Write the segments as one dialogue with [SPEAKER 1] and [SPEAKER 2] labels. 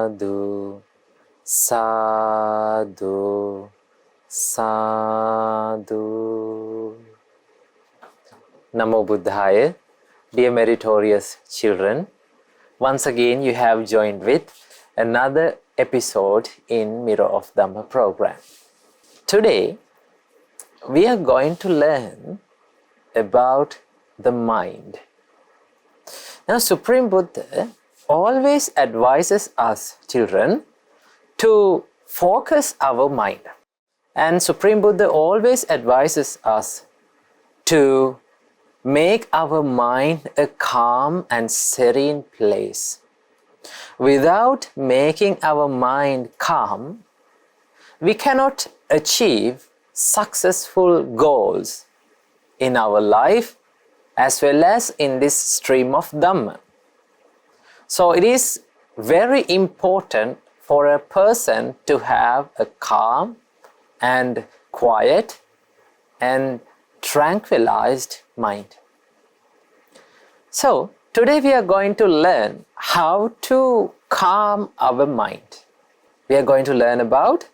[SPEAKER 1] Sadhu, sadhu, sadhu. Namo Buddhaya. Dear meritorious children, once again you have joined with another episode in Mirror of Dhamma program. Today we are going to learn about the mind. Now Supreme Buddha always advises us children to focus our mind. And Supreme Buddha always advises us to make our mind a calm and serene place. Without making our mind calm, we cannot achieve successful goals in our life as well as in this stream of Dhamma. So it is very important for a person to have a calm and quiet and tranquilized mind. So today we are going to learn how to calm our mind. We are going to learn about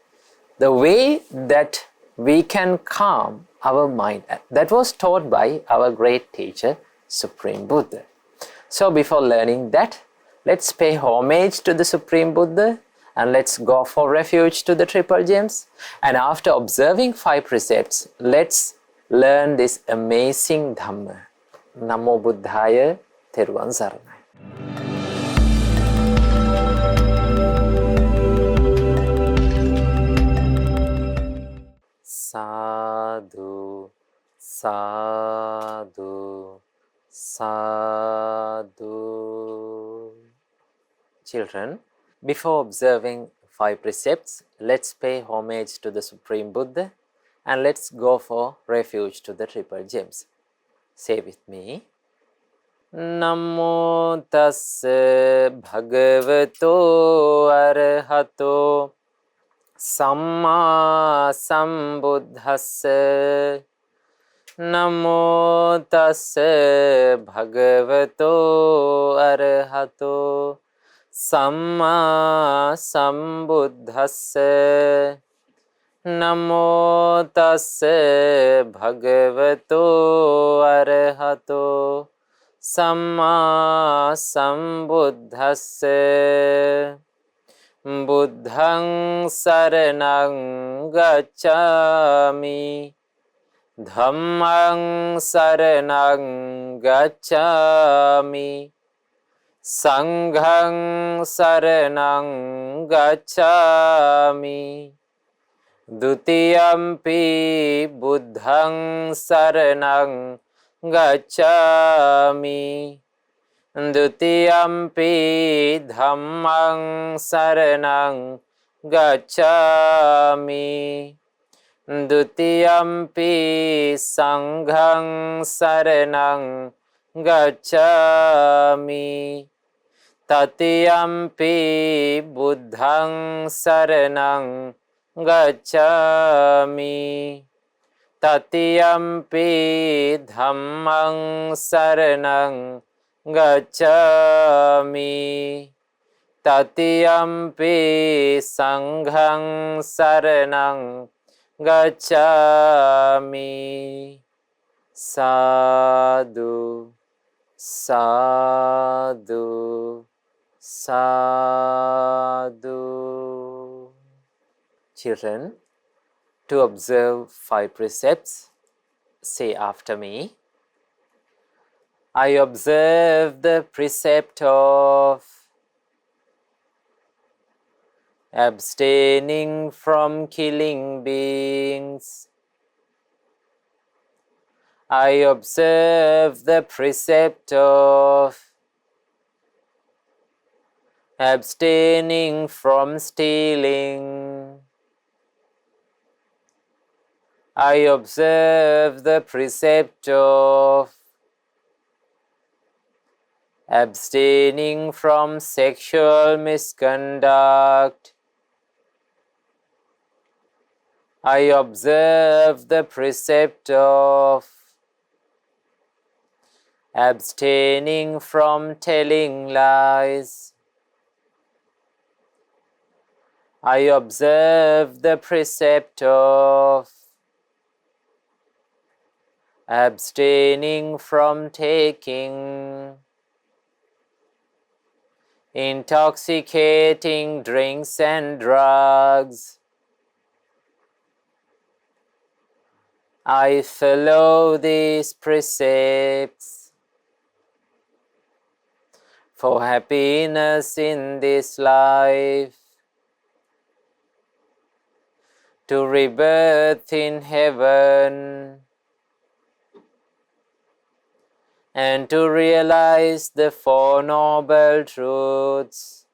[SPEAKER 1] the way that we can calm our mind. That was taught by our great teacher, Supreme Buddha. So before learning that, let's pay homage to the Supreme Buddha and let's go for refuge to the Triple Gems. And after observing 5 precepts, let's learn this amazing Dhamma. Namo Buddhaya, Theruvan Saranai. Sadhu, sadhu, sadhu. Children, before observing 5 precepts, let's pay homage to the Supreme Buddha and let's go for refuge to the Triple Gems. Say with me. Namo tassa bhagavato arahato samma sambuddhassa. Namo tassa bhagavato arahato samma sambuddhassa. Namo tassa bhagavato arahato samma sambuddhassa. Buddhaṃ saraṇaṃ gacchāmi. Dhammaṃ saraṇaṃ gacchāmi. Saṅghaṃ saraṇaṃ gacchāmi. Dutiyampi buddhaṃ saraṇaṃ gacchāmi. Dutiyampi dhammaṃ saraṇaṃ gacchāmi. Dutiyampi saṅghaṃ saraṇaṃ gacchāmi. Tatiyampi buddhaṃ saraṇaṃ gacchāmi. Tatiyampi dhammaṃ saraṇaṃ gacchāmi. Tatiyampi saṅghaṃ saraṇaṃ gacchāmi. Sadhu, sadhu, sadhu. Children, to observe 5 precepts, say after me. I observe the precept of abstaining from killing beings. I observe the precept of abstaining from stealing. I observe the precept of abstaining from sexual misconduct. I observe the precept of abstaining from telling lies. I observe the precept of abstaining from taking intoxicating drinks and drugs. I follow these precepts for happiness in this life, to rebirth in heaven, and to realize the Four Noble Truths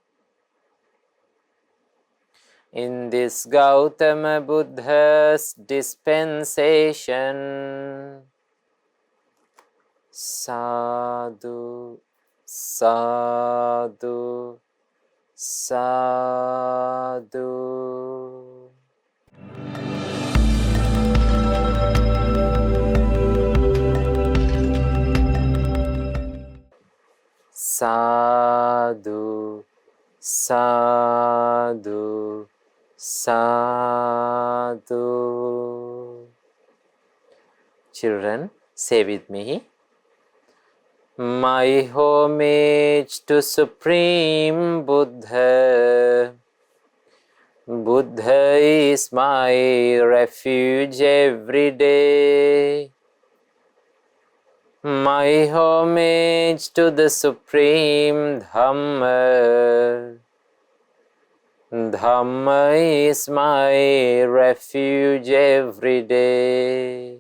[SPEAKER 1] in this Gautama Buddha's dispensation. Sadhu, sadhu, sadhu. Sadhu, sadhu, sadhu. Children, say with me. My homage to Supreme Buddha. Buddha is my refuge every day. My homage to the Supreme Dhamma. Dhamma is my refuge every day.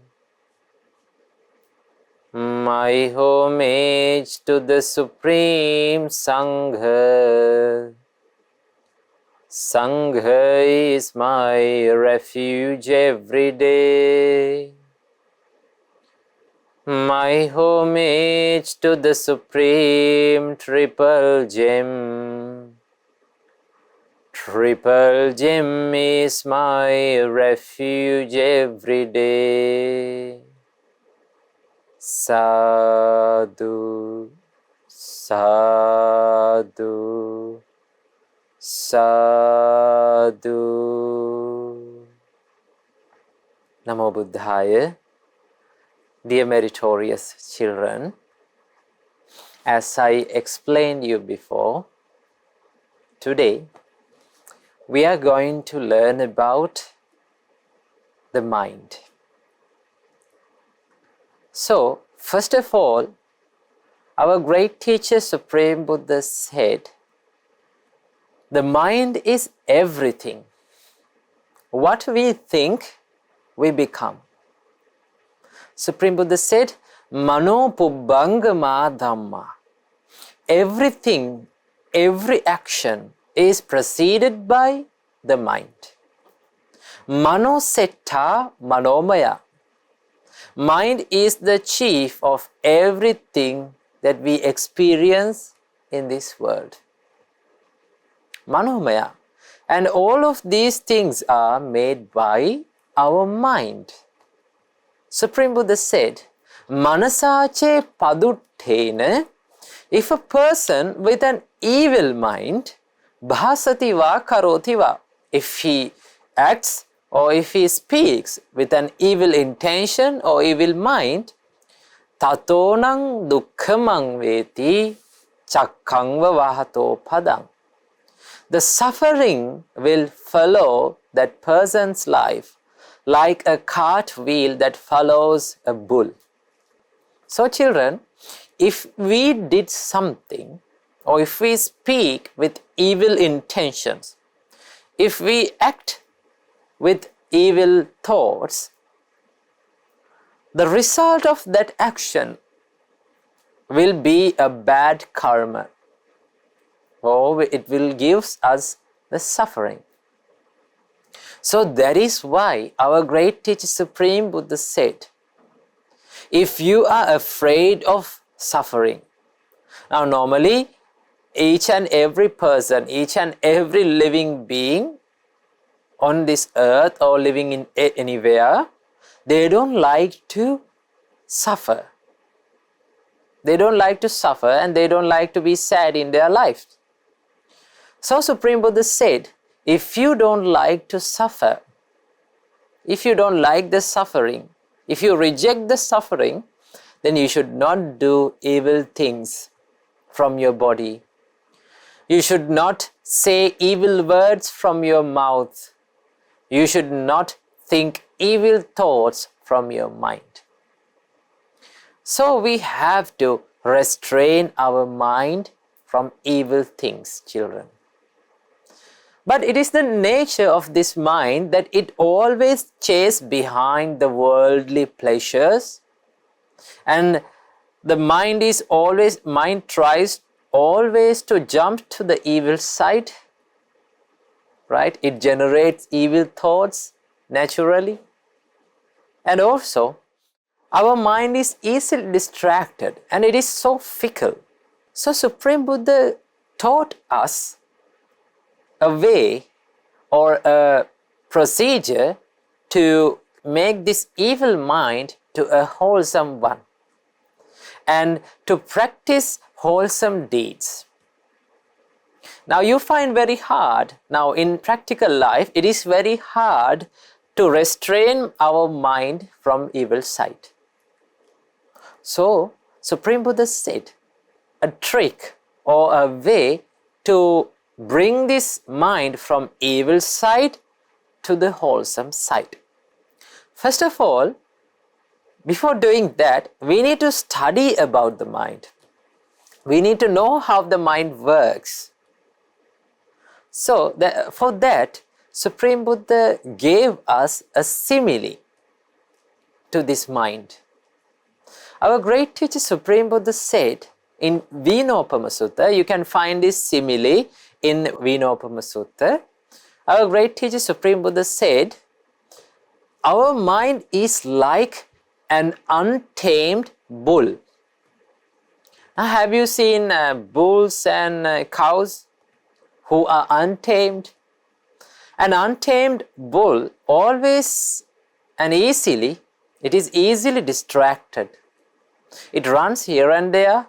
[SPEAKER 1] My homage to the Supreme Sangha. Sangha is my refuge every day. My homage to the Supreme Triple Gem. Triple Gem is my refuge every day. Sadhu, sadhu, sadhu. Namo Buddhaya. Dear meritorious children, as I explained you before, today we are going to learn about the mind. So, first of all, our great teacher Supreme Buddha said, the mind is everything. What we think, we become. Supreme Buddha said, Mano pubbangama dhamma. Everything, every action is preceded by the mind. Mano setta manomaya. Mind is the chief of everything that we experience in this world. Manomaya. And all of these things are made by our mind. Supreme Buddha said, Manasache paduttena. If a person with an evil mind, bhasati va karoti va. If he acts or if he speaks with an evil intention or evil mind, tatonang dukkhamang veti chakkangva vahato padang. The suffering will follow that person's life like a cart wheel that follows a bull. So children, if we did something or if we speak with evil intentions, if we act with evil thoughts, the result of that action will be a bad karma, or it will give us the suffering. So that is why our great teacher Supreme Buddha said, if you are afraid of suffering, now normally each and every person, each and every living being on this earth or living in anywhere, they don't like to suffer. They don't like to suffer and they don't like to be sad in their life. So Supreme Buddha said, if you don't like to suffer, if you don't like the suffering, if you reject the suffering, then you should not do evil things from your body. You should not say evil words from your mouth. You should not think evil thoughts from your mind. So we have to restrain our mind from evil things, children. But it is the nature of this mind that it always chases behind the worldly pleasures, and the mind tries always to jump to the evil side, right? It generates evil thoughts naturally. And also, our mind is easily distracted and it is so fickle. So Supreme Buddha taught us a way or a procedure to make this evil mind to a wholesome one and to practice wholesome deeds. Now you find very hard, now in practical life, it is very hard to restrain our mind from evil side. So Supreme Buddha said a trick or a way to bring this mind from evil side to the wholesome side. First of all, before doing that, we need to study about the mind. We need to know how the mind works. So for that, Supreme Buddha gave us a simile to this mind. Our great teacher Supreme Buddha said in Vinopama Sutta, you can find this simile in Vinopama Sutta. Our great teacher Supreme Buddha said, our mind is like an untamed bull. Now, have you seen bulls and cows who are untamed? An untamed bull always and easily, it is easily distracted. It runs here and there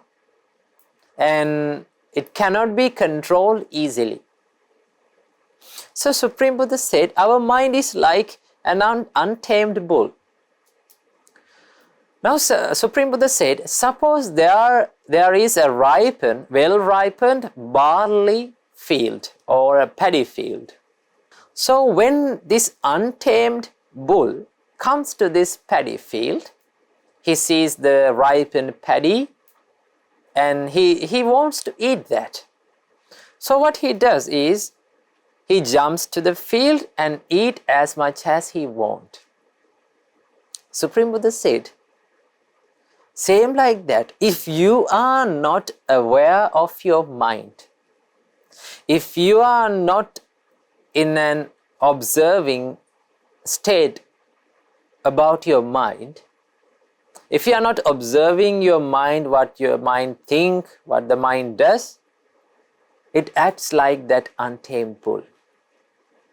[SPEAKER 1] and it cannot be controlled easily. So Supreme Buddha said, our mind is like an untamed bull. Now Supreme Buddha said, suppose there is a well-ripened barley field or a paddy field. So when this untamed bull comes to this paddy field, he sees the ripened paddy and he wants to eat that. So what he does is, he jumps to the field and eat as much as he wants. Supreme Buddha said, same like that, if you are not aware of your mind, if you are not in an observing state about your mind, if you are not observing your mind, what your mind thinks, what the mind does, it acts like that untamed bull.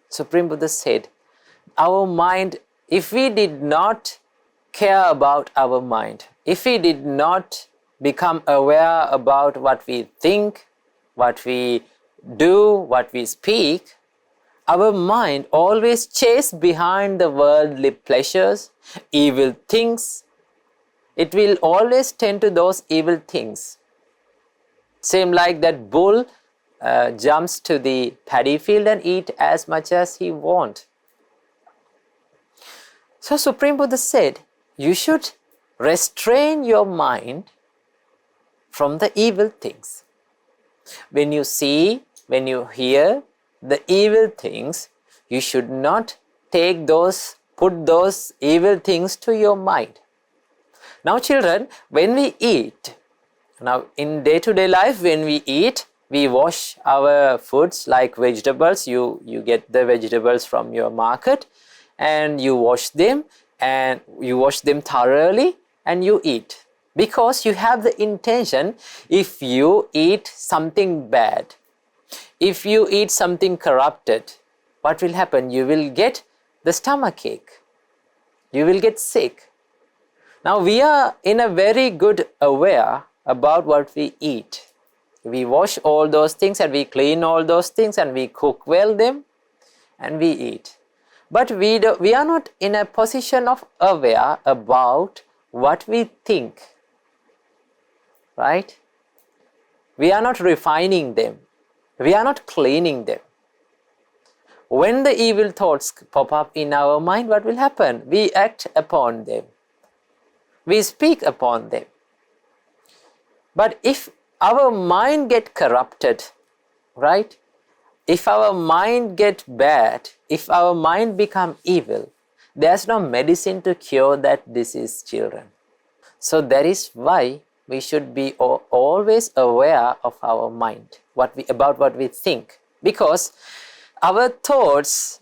[SPEAKER 1] Supreme Buddha said, our mind, if we did not care about our mind, if we did not become aware about what we think, what we do, what we speak, our mind always chases behind the worldly pleasures, evil things. It will always tend to those evil things. Same like that bull jumps to the paddy field and eat as much as he wants. So Supreme Buddha said, you should restrain your mind from the evil things. When you see, when you hear the evil things, you should not put those evil things to your mind. Now children, when we eat, now in day-to-day life, when we eat, we wash our foods like vegetables. You get the vegetables from your market and you wash them thoroughly and you eat. Because you have the intention, if you eat something bad, if you eat something corrupted, what will happen? You will get the stomachache. You will get sick. Now we are in a very good aware about what we eat. We wash all those things and we clean all those things and we cook well them. and we eat. But we are not in a position of aware about what we think, right? We are not refining them. We are not cleaning them. When the evil thoughts pop up in our mind, what will happen? We act upon them. We speak upon them. But if our mind get corrupted, right? If our mind get bad, if our mind become evil, there's no medicine to cure that disease, children. So that is why we should be always aware of our mind, about what we think, because our thoughts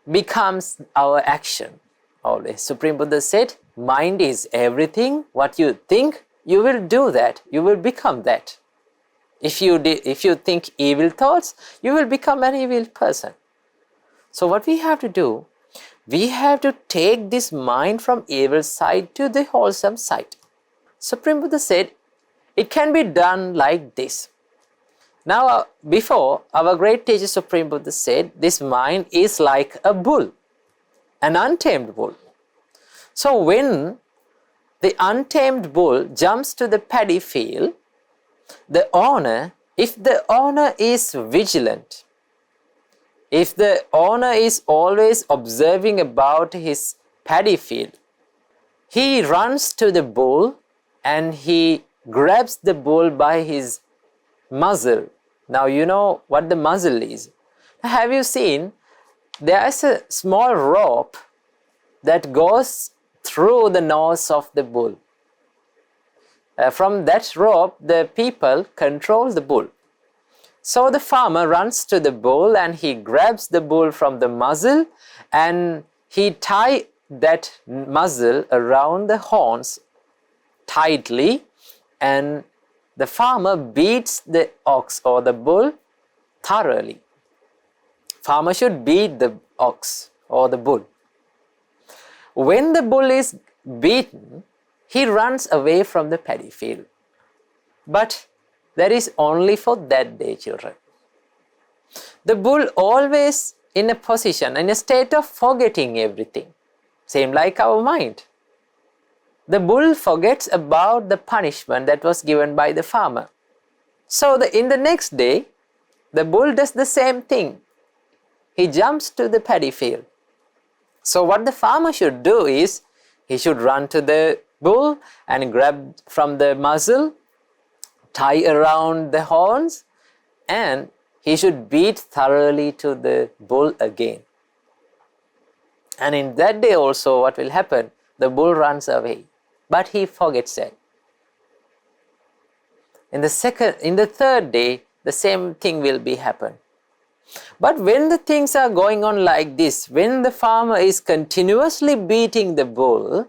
[SPEAKER 1] becomes our action. Always, Supreme Buddha said, mind is everything. What you think, you will do that. You will become that. If you think evil thoughts, you will become an evil person. So what we have to do, we have to take this mind from evil side to the wholesome side. Supreme Buddha said, it can be done like this. Now, before, our great teacher Supreme Buddha said, this mind is like a bull, an untamed bull. So when the untamed bull jumps to the paddy field, the owner, if the owner is vigilant, if the owner is always observing about his paddy field, he runs to the bull and he grabs the bull by his muzzle. Now you know what the muzzle is. Have you seen, there is a small rope that goes through the nose of the bull. From that rope, the people control the bull. So the farmer runs to the bull and he grabs the bull from the muzzle and he ties that muzzle around the horns tightly, and the farmer beats the ox or the bull thoroughly. Farmer should beat the ox or the bull. When the bull is beaten, he runs away from the paddy field. But that is only for that day, children. The bull always in a position, in a state of forgetting everything. Same like our mind. The bull forgets about the punishment that was given by the farmer. So in the next day, the bull does the same thing. He jumps to the paddy field. So what the farmer should do is, he should run to the bull and grab from the muzzle, tie around the horns, and he should beat thoroughly to the bull again. And in that day also, what will happen? The bull runs away, but he forgets that. In the third day, the same thing will be happen. But when the things are going on like this, when the farmer is continuously beating the bull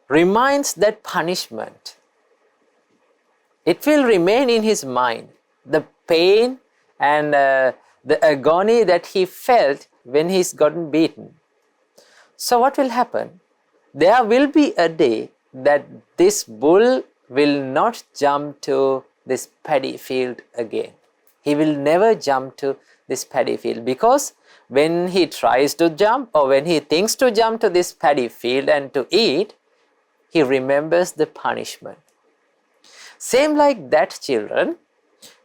[SPEAKER 1] reminds that punishment. It will remain in his mind, the pain and the agony that he felt when he's gotten beaten. So what will happen? There will be a day that this bull will not jump to this paddy field again. He will never jump to this paddy field, because when he tries to jump or when he thinks to jump to this paddy field and to eat, he remembers the punishment. Same like that, children,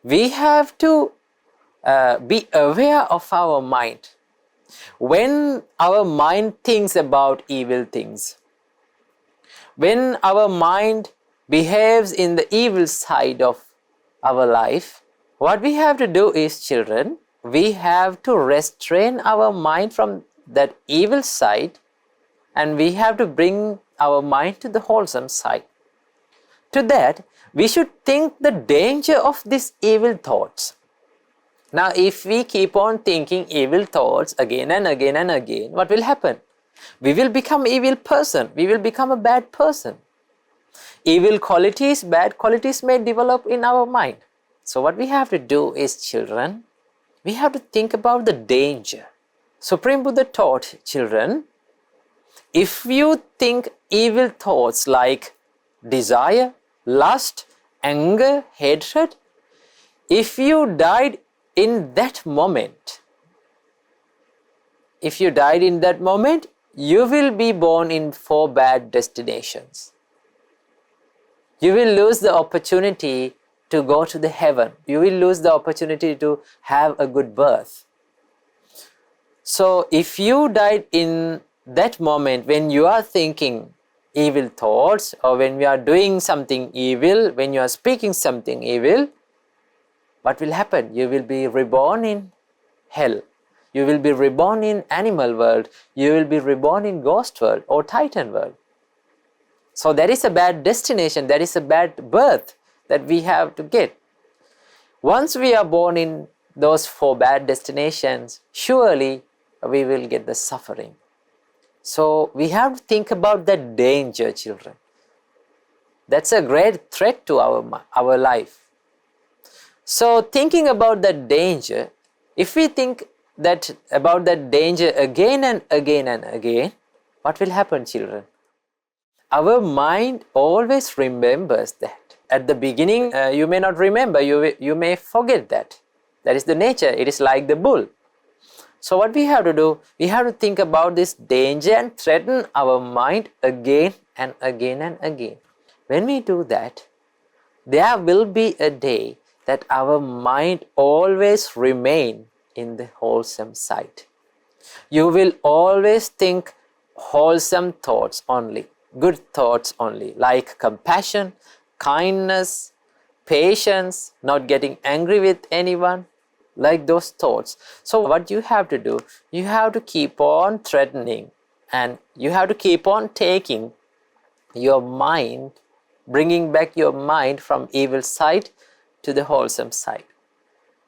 [SPEAKER 1] we have to be aware of our mind. When our mind thinks about evil things, when our mind behaves in the evil side of our life, what we have to do is, children, we have to restrain our mind from that evil side, and we have to bring our mind to the wholesome side. To that, we should think the danger of these evil thoughts. Now, if we keep on thinking evil thoughts again and again and again, what will happen? We will become an evil person. We will become a bad person. Evil qualities, bad qualities may develop in our mind. So what we have to do is, children, we have to think about the danger. Supreme Buddha taught, children, if you think evil thoughts like desire, lust, anger, hatred, if you died in that moment, if you died in that moment, you will be born in 4 bad destinations. You will lose the opportunity to go to the heaven. You will lose the opportunity to have a good birth. So if you died in that moment when you are thinking evil thoughts, or when you are doing something evil, when you are speaking something evil, what will happen? You will be reborn in hell. You will be reborn in animal world. You will be reborn in ghost world or titan world. So that is a bad destination, that is a bad birth that we have to get. Once we are born in those 4 bad destinations, surely we will get the suffering. So we have to think about that danger, children. That's a great threat to our life. So thinking about that danger, if we think about that danger again and again and again, what will happen, children? Our mind always remembers that. At the beginning, you may not remember, you may forget that. That is the nature, it is like the bull. So what we have to do, we have to think about this danger and threaten our mind again and again and again. When we do that, there will be a day that our mind always remain in the wholesome side. You will always think wholesome thoughts only, good thoughts only, like compassion, kindness, patience, not getting angry with anyone, like those thoughts. So what you have to do, you have to keep on threatening, and you have to keep on taking your mind, bringing back your mind from evil side to the wholesome side.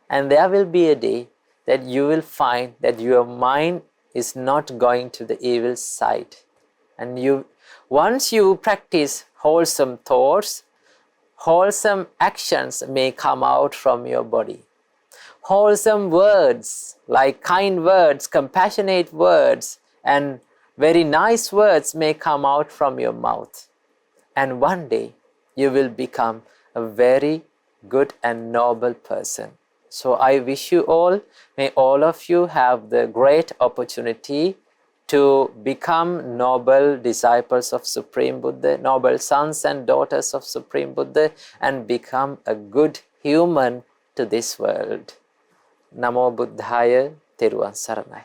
[SPEAKER 1] And there will be a day that you will find that your mind is not going to the evil side. And once you practice wholesome thoughts, wholesome actions may come out from your body. Wholesome words, like kind words, compassionate words, and very nice words may come out from your mouth. And one day you will become a very good and noble person. So I wish you all, may all of you have the great opportunity to become noble disciples of Supreme Buddha, noble sons and daughters of Supreme Buddha, and become a good human to this world. Namo Buddhaya, Teruvan Saranai.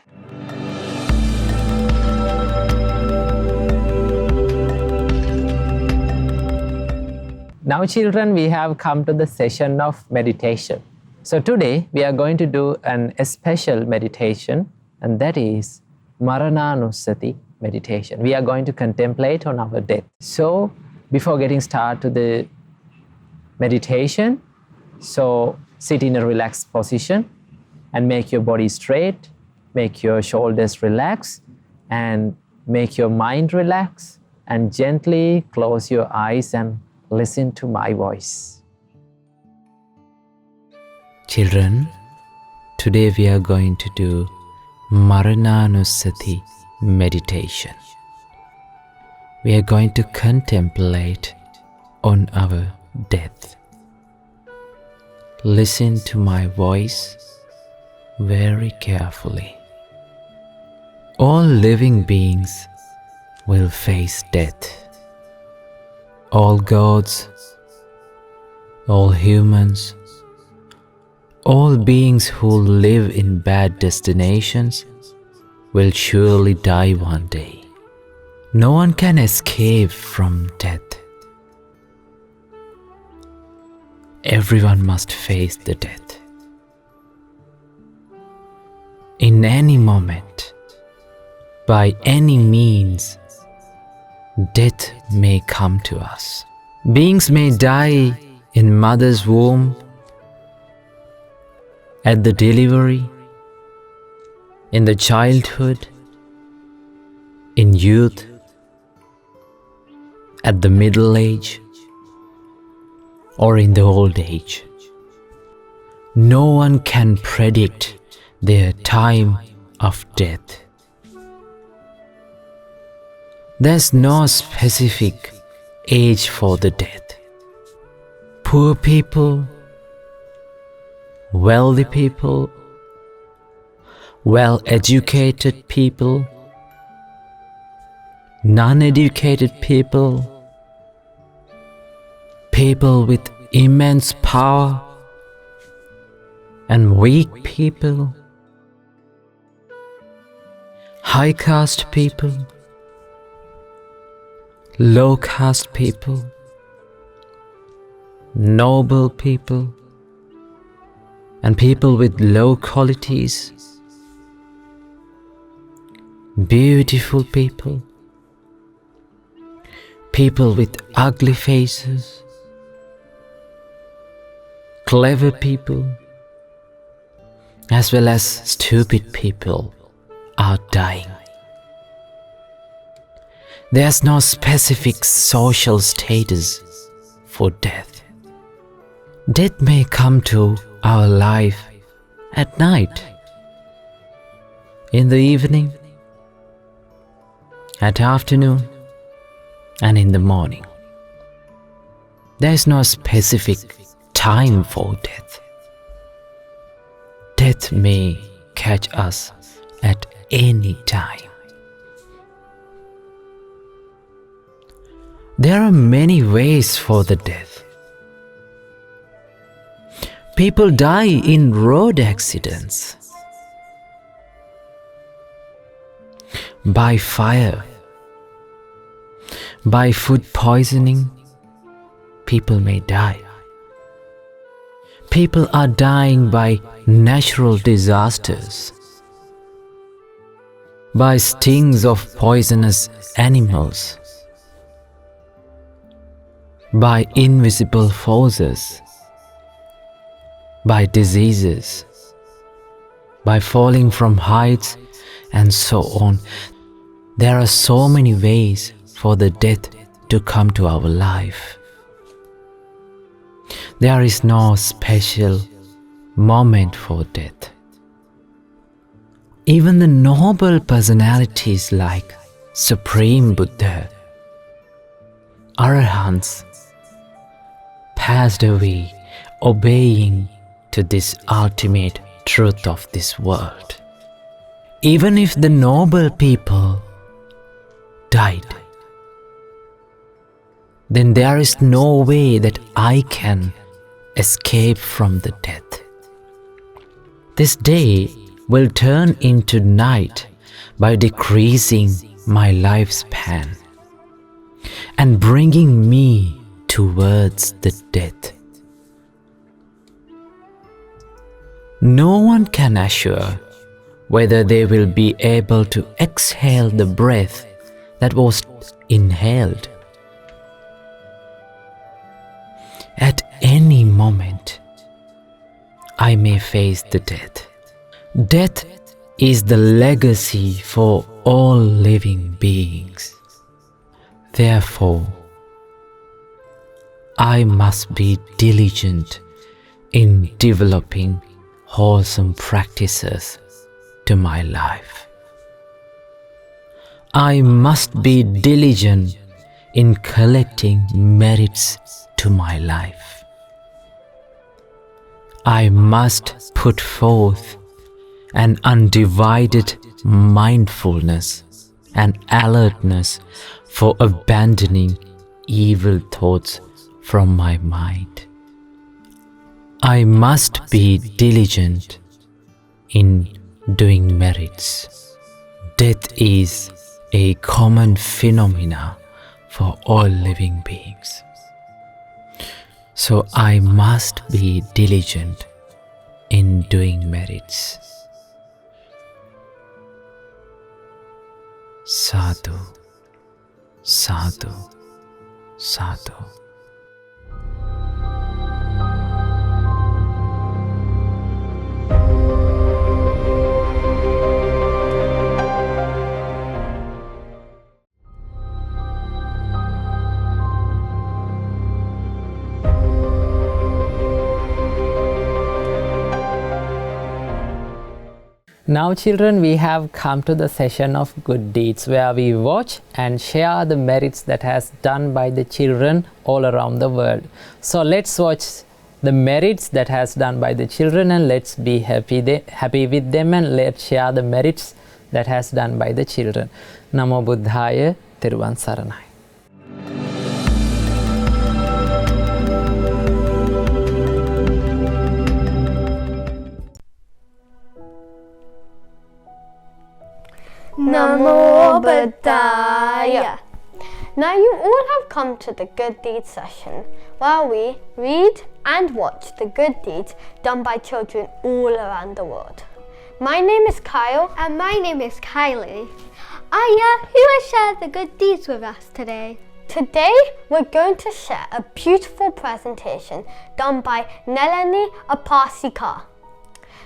[SPEAKER 1] Now children, we have come to the session of meditation. So today we are going to do a special meditation, and that is Marananusati meditation. We are going to contemplate on our death. So before getting started to the meditation, so sit in a relaxed position and make your body straight, make your shoulders relax, and make your mind relax, and gently close your eyes and listen to my voice. Children, today we are going to do Marananusati meditation. We are going to contemplate on our death. Listen to my voice very carefully. All living beings will face death. All gods, all humans, all beings who live in bad destinations will surely die one day. No one can escape from death. Everyone must face the death. In any moment, by any means, death may come to us. Beings may die in mother's womb, at the delivery, in the childhood, in youth, at the middle age, or in the old age. No one can predict their time of death. There's no specific age for the death. Poor people, wealthy people, well-educated people, non-educated people, people with immense power, and weak people, high caste people, low caste people, noble people, and people with low qualities, beautiful people, people with ugly faces, clever people, as well as stupid people are dying. There's no specific social status for death. Death may come to our life at night, in the evening, at afternoon, and in the morning. There is no specific time for death. Death may catch us at any time. There are many ways for the death. People die in road accidents, by fire, by food poisoning. People may die. People are dying by natural disasters, by stings of poisonous animals, by invisible forces, by diseases, by falling from heights, and so on. There are so many ways for the death to come to our life. There is no special moment for death. Even the noble personalities like Supreme Buddha, Arahants, passed away obeying to this ultimate truth of this world. Even if the noble people died, then there is no way that I can escape from the death. This day will turn into night by decreasing my lifespan and bringing me towards the death. No one can assure whether they will be able to exhale the breath that was inhaled. At any moment, I may face the death. Death is the legacy for all living beings. Therefore, I must be diligent in developing wholesome practices to my life. I must be diligent in collecting merits to my life. I must put forth an undivided mindfulness and alertness for abandoning evil thoughts from my mind. I must be diligent in doing merits. Death is a common phenomena for all living beings. So I must be diligent in doing merits. Sadhu, sadhu, sadhu. Now children, we have come to the session of good deeds where we watch and share the merits that has done by the children all around the world. So let's watch the merits that has done by the children, and let's be happy with them, and let's share the merits that has done by the children. Namo Buddhaya, Thiruvan Saranai.
[SPEAKER 2] Namo Buddhaya. Now you all have come to the good deeds session, where we read and watch the good deeds done by children all around the world. My name is Kyle.
[SPEAKER 3] And my name is Kylie. Aya, who will share the good deeds with us today?
[SPEAKER 2] Today we're going to share a beautiful presentation done by Nelani Apasika.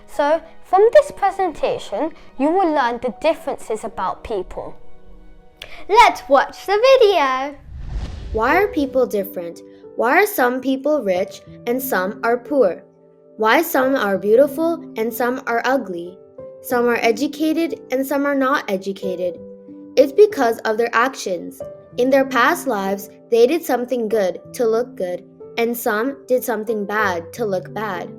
[SPEAKER 2] So from this presentation you will learn the differences about people.
[SPEAKER 3] Let's watch the video.
[SPEAKER 4] Why are people different? Why are some people rich and some are poor? Why some are beautiful and some are ugly? Some are educated and some are not educated. It's because of their actions. In their past lives, they did something good to look good, and some did something bad to look bad.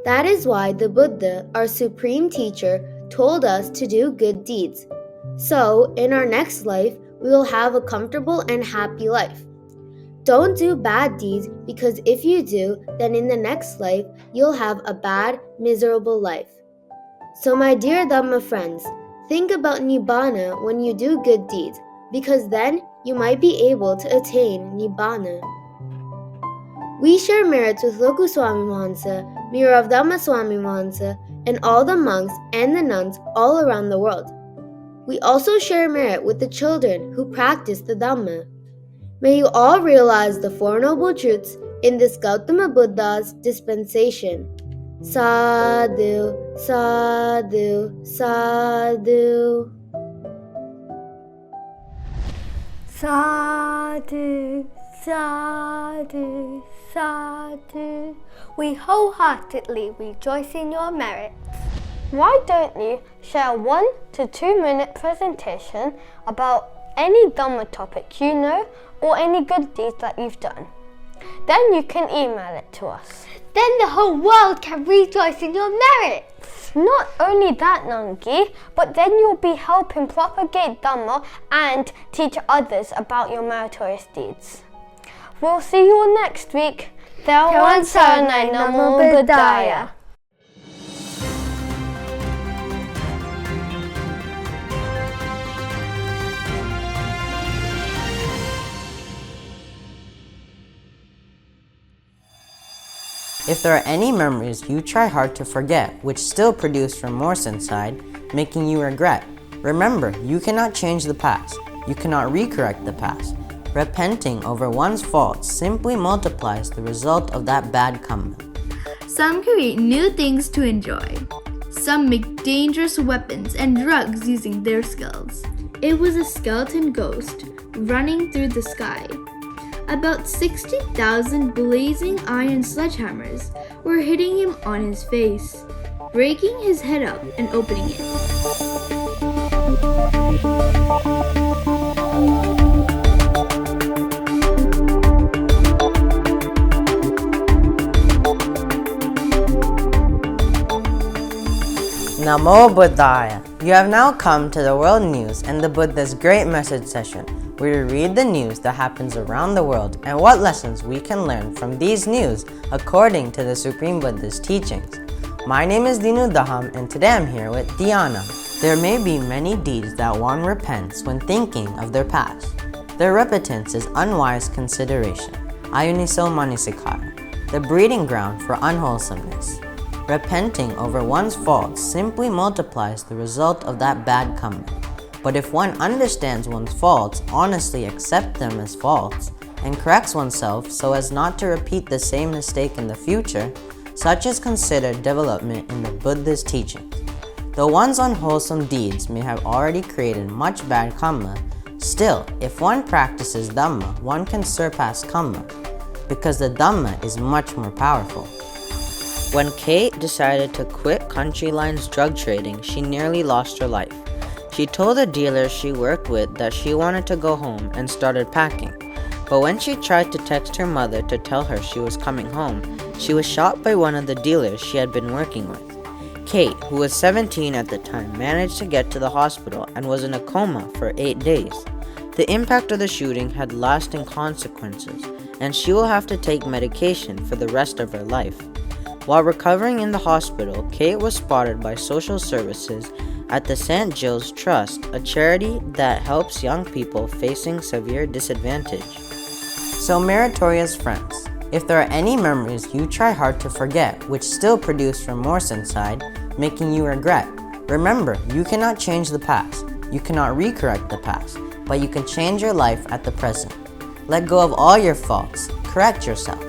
[SPEAKER 4] That is why the Buddha, our supreme teacher, told us to do good deeds. So, in our next life, we will have a comfortable and happy life. Don't do bad deeds, because if you do, then in the next life, you'll have a bad, miserable life. So my dear Dhamma friends, think about Nibbana when you do good deeds, because then you might be able to attain Nibbana. We share merits with Loku Swami Mahansa, Mirror of Dhamma Swami Mahansa, and all the monks and the nuns all around the world. We also share merit with the children who practice the Dhamma. May you all realize the Four Noble Truths in this Gautama Buddha's dispensation. Sadhu, sadhu, sadhu.
[SPEAKER 3] Sadhu, sadhu, sadhu. We wholeheartedly rejoice in your merits.
[SPEAKER 2] Why don't you share a 1 to 2 minute presentation about any Dhamma topic you know or any good deeds that you've done? Then you can email it to us.
[SPEAKER 3] Then the whole world can rejoice in your merits.
[SPEAKER 2] Not only that, Nangi, but then you'll be helping propagate Dhamma and teach others about your meritorious deeds. We'll see you all next week. Thiruvan Saranai, Namo Buddhaya.
[SPEAKER 5] If there are any memories you try hard to forget which still produce remorse inside, making you regret, remember you cannot change the past. You cannot recorrect the past. Repenting over one's faults simply multiplies the result of that bad karma.
[SPEAKER 6] Some create new things to enjoy. Some make dangerous weapons and drugs using their skills. It was a skeleton ghost running through the sky. About 60,000 blazing iron sledgehammers were hitting him on his face, breaking his head up and opening it.
[SPEAKER 5] Namo Buddhaya! You have now come to the world news and the Buddha's great message session, where we read the news that happens around the world and what lessons we can learn from these news according to the Supreme Buddha's teachings. My name is Dinu Daham and today I'm here with Diana. There may be many deeds that one repents when thinking of their past. Their repentance is unwise consideration, ayuniso manasikara, the breeding ground for unwholesomeness. Repenting over one's faults simply multiplies the result of that bad karma. But if one understands one's faults, honestly accepts them as faults, and corrects oneself so as not to repeat the same mistake in the future, such is considered development in the Buddha's teachings. Though one's unwholesome deeds may have already created much bad karma, still, if one practices Dhamma, one can surpass karma, because the Dhamma is much more powerful. When Kate decided to quit Country Line's drug trading, she nearly lost her life. She told the dealer she worked with that she wanted to go home and started packing. But when she tried to text her mother to tell her she was coming home, she was shot by one of the dealers she had been working with. Kate, who was 17 at the time, managed to get to the hospital and was in a coma for 8 days. The impact of the shooting had lasting consequences, and she will have to take medication for the rest of her life. While recovering in the hospital, Kate was spotted by social services at the St. Gilles Trust, a charity that helps young people facing severe disadvantage. So, meritorious friends, if there are any memories you try hard to forget which still produce remorse inside, making you regret, remember, you cannot change the past. You cannot recorrect the past, but you can change your life at the present. Let go of all your faults, correct yourself,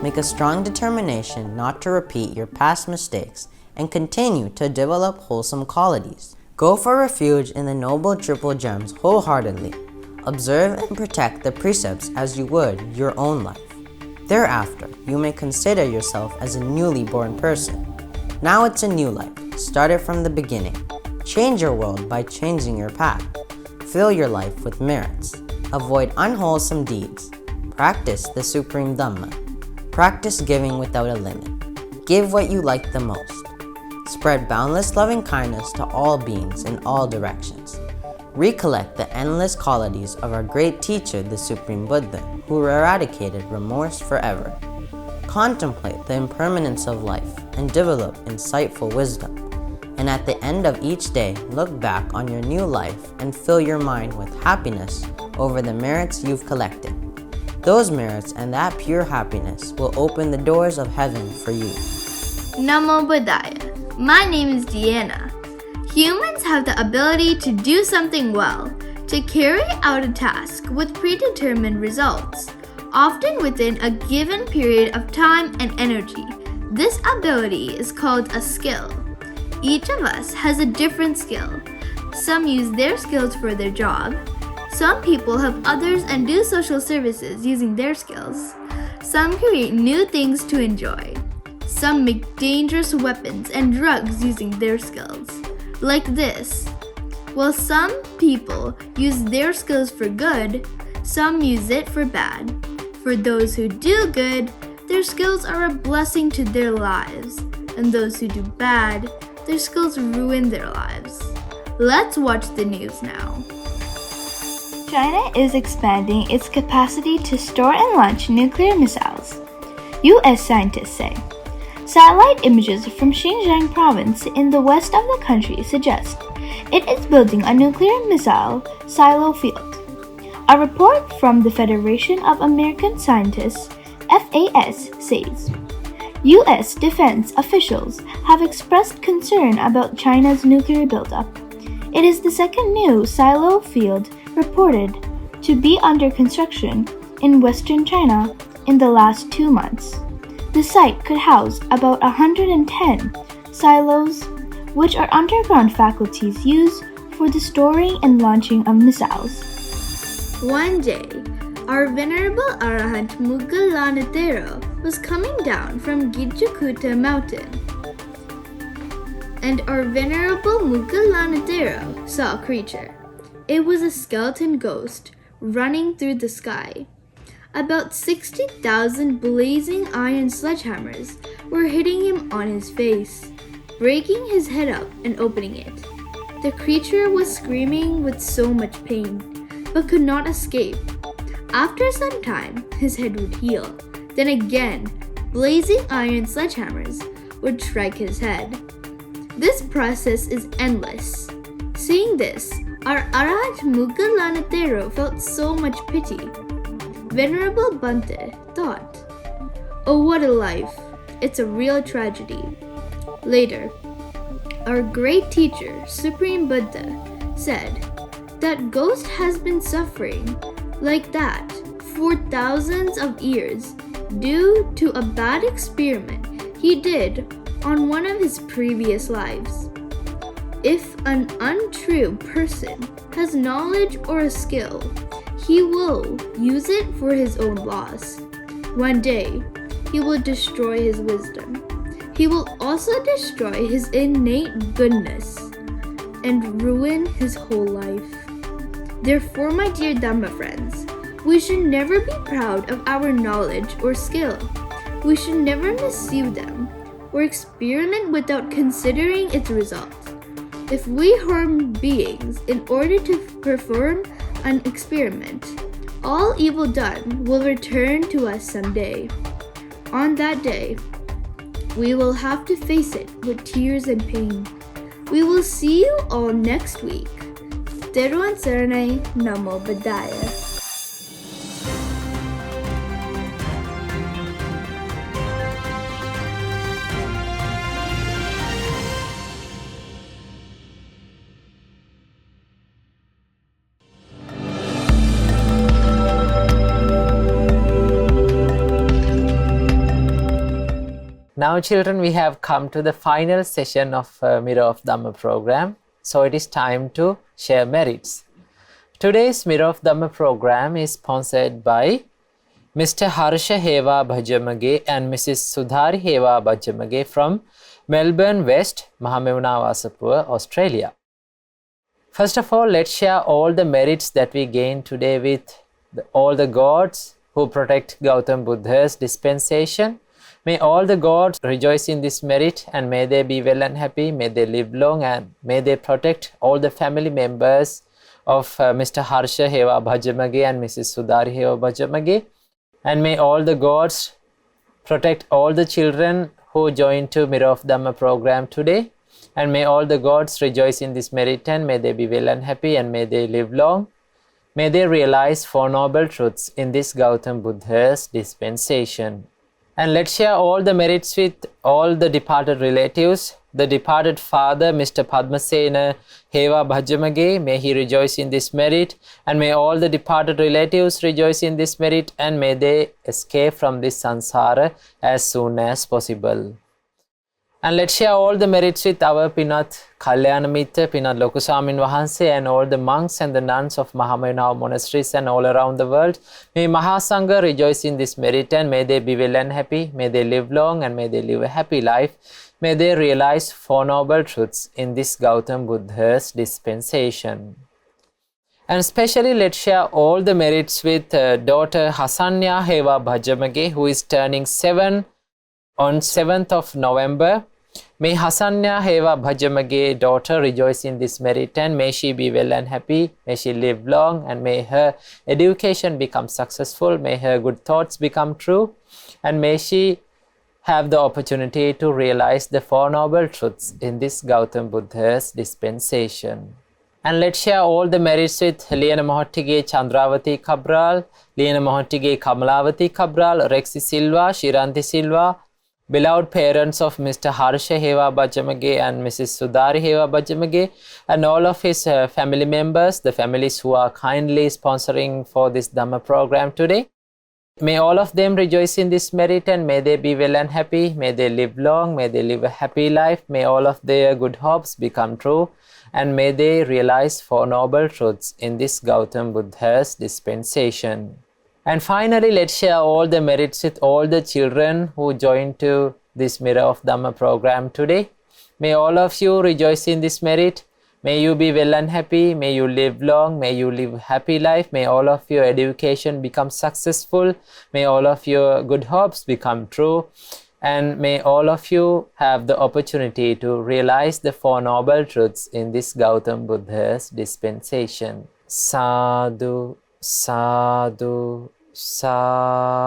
[SPEAKER 5] make a strong determination not to repeat your past mistakes, and continue to develop wholesome qualities. Go for refuge in the Noble Triple Gems wholeheartedly. Observe and protect the precepts as you would your own life. Thereafter, you may consider yourself as a newly born person. Now it's a new life. Start it from the beginning. Change your world by changing your path. Fill your life with merits. Avoid unwholesome deeds. Practice the supreme Dhamma. Practice giving without a limit. Give what you like the most. Spread boundless loving kindness to all beings in all directions. Recollect the endless qualities of our great teacher, the Supreme Buddha, who eradicated remorse forever. Contemplate the impermanence of life and develop insightful wisdom. And at the end of each day, look back on your new life and fill your mind with happiness over the merits you've collected. Those merits and that pure happiness will open the doors of heaven for you.
[SPEAKER 6] Namo Buddhaya. My name is Deanna. Humans have the ability to do something well, to carry out a task with predetermined results, often within a given period of time and energy. This ability is called a skill. Each of us has a different skill. Some use their skills for their job. Some people help others and do social services using their skills. Some create new things to enjoy. Some make dangerous weapons and drugs using their skills. Like this. While some people use their skills for good, some use it for bad. For those who do good, their skills are a blessing to their lives. And those who do bad, their skills ruin their lives. Let's watch the news now.
[SPEAKER 7] China is expanding its capacity to store and launch nuclear missiles, U.S. scientists say. Satellite images from Xinjiang province in the west of the country suggest it is building a nuclear missile silo field. A report from the Federation of American Scientists, FAS, says U.S. defense officials have expressed concern about China's nuclear buildup. It is the second new silo field reported to be under construction in western China in the last 2 months. The site could house about 110 silos, which are underground faculties used for the storing and launching of missiles.
[SPEAKER 6] One day, our venerable Arahant Mugalanatero was coming down from Gidjakuta mountain. And our venerable Mugalanatero saw a creature. It was a skeleton ghost running through the sky. About 60,000 blazing iron sledgehammers were hitting him on his face, breaking his head up and opening it. The creature was screaming with so much pain, but could not escape. After some time, his head would heal. Then again, blazing iron sledgehammers would strike his head. This process is endless. Seeing this, our Arahant Mugalanatero felt so much pity. Venerable Bante thought, "Oh, what a life! It's a real tragedy." Later, our great teacher, Supreme Buddha, said that ghost has been suffering like that for thousands of years due to a bad experiment he did on one of his previous lives. If an untrue person has knowledge or a skill, he will use it for his own loss. One day, he will destroy his wisdom. He will also destroy his innate goodness and ruin his whole life. Therefore, my dear Dhamma friends, We should never be proud of our knowledge or skill. We should never misuse them or experiment without considering its results. If we harm beings in order to perform an experiment, all evil done will return to us someday. On that day, we will have to face it with tears and pain. We will see you all next week. Teruan Saranai Namo Buddhaya.
[SPEAKER 1] Now children, we have come to the final session of Mirror of Dhamma program. So it is time to share merits. Today's Mirror of Dhamma program is sponsored by Mr. Harsha Hewa Bhajamage and Mrs. Sudhari Hewa Bhajamage from Melbourne West, Mahamevuna Wasapur, Australia. First of all, let's share all the merits that we gained today with all the gods who protect Gautam Buddha's dispensation. May all the gods rejoice in this merit, and may they be well and happy, may they live long, and may they protect all the family members of Mr. Harsha Hewa Bhajamage and Mrs. Sudhari Hewa Bhajamage. And may all the gods protect all the children who joined to Mirror of Dhamma program today. And may all the gods rejoice in this merit, and may they be well and happy, and may they live long. May they realize Four Noble Truths in this Gautam Buddha's dispensation. And let's share all the merits with all the departed relatives. The departed father, Mr. Padmasena Hewa Bhajamage, may he rejoice in this merit. And may all the departed relatives rejoice in this merit, and may they escape from this sansara as soon as possible. And let's share all the merits with our Pinat Kalyana Mitra, Pinat Lokusamin Wahanse, and all the monks and the nuns of Mahamevuna monasteries and all around the world. May Mahasangha rejoice in this merit, and may they be well and happy, may they live long, and may they live a happy life. May they realize Four Noble Truths in this Gautam Buddha's dispensation. And especially let's share all the merits with daughter Hasanya Hewa Bhajamage, who is turning 7 on 7th of November. May Hasanya Hewa Bhajamage daughter rejoice in this merit, and may she be well and happy, may she live long, and may her education become successful, may her good thoughts become true, and may she have the opportunity to realize the Four Noble Truths in this Gautam Buddha's dispensation. And let's share all the merits with Liana Mohottige Chandravati Cabral, Liana Mohottige Kamalavati Cabral, Rexy Silva, Shiranti Silva, beloved parents of Mr. Harsha Hewa Bhajamage and Mrs. Sudhari Hewa Bhajamage, and all of his family members, the families who are kindly sponsoring for this Dhamma program today. May all of them rejoice in this merit, and may they be well and happy, may they live long, may they live a happy life, may all of their good hopes become true, and may they realize Four Noble Truths in this Gautam Buddha's dispensation. And finally, let's share all the merits with all the children who joined to this Mirror of Dhamma program today. May all of you rejoice in this merit. May you be well and happy. May you live long. May you live a happy life. May all of your education become successful. May all of your good hopes become true. And may all of you have the opportunity to realize the Four Noble Truths in this Gautam Buddha's dispensation. Sadhu. Sadhu, sadhu.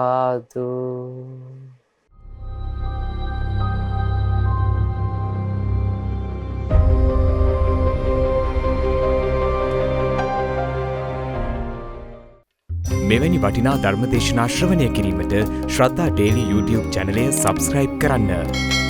[SPEAKER 8] මෙවැනි වටිනා ධර්මදේශනා ශ්‍රවණය කිරීමට ශ්‍රද්ධා daily YouTube චැනලය subscribe කරන්න.